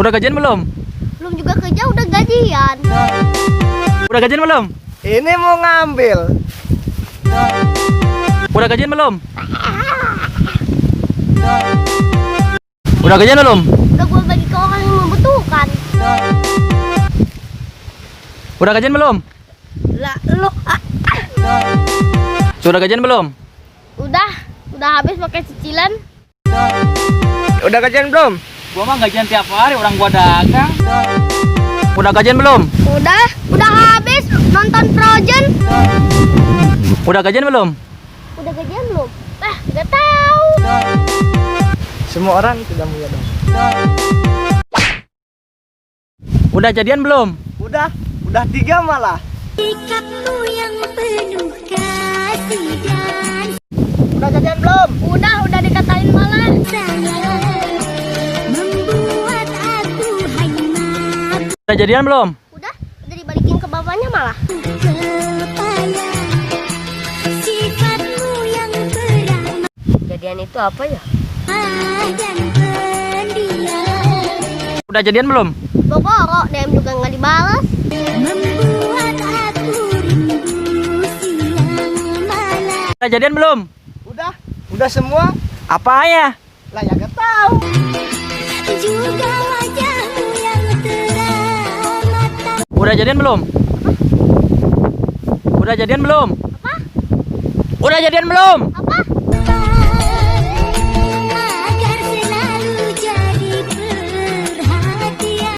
Udah gajian belum? Belum juga kerja udah gajian. Udah gajian belum? Ini mau ngambil. Udah gajian belum? Udah gajian belum? Udah gue bagi ke orang yang membutuhkan. Udah gajian belum? Lah lu Sudah gajian belum? udah habis pakai cicilan. Udah gajian belum? Gua mah gajian tiap hari, orang gua dagang. Udah gajian belum? Udah habis nonton Frozen. Udah gajian belum? Udah gajian belum? Nggak tahu. Semua orang tidak mulia dong. Udah jadian belum? Udah 3 malah. Sikapmu yang penuh kasih dan Udah gajian belum? udah dikatain malah. Membuat aku hanya Udah jadian belum? Udah dibalikin ke bapaknya malah. kepala. Sifatmu yang beramah Jadian itu apa ya? dan pendiam, Udah jadian belum? Bogoro, DM juga nggak dibalas. membuat aku rindu siang malam. Udah jadian belum? Udah semua. Apanya? Lah ya gak tahu. Juga wajahmu yang teramat Udah jadian belum? Udah jadian belum? Apa? Udah jadian belum?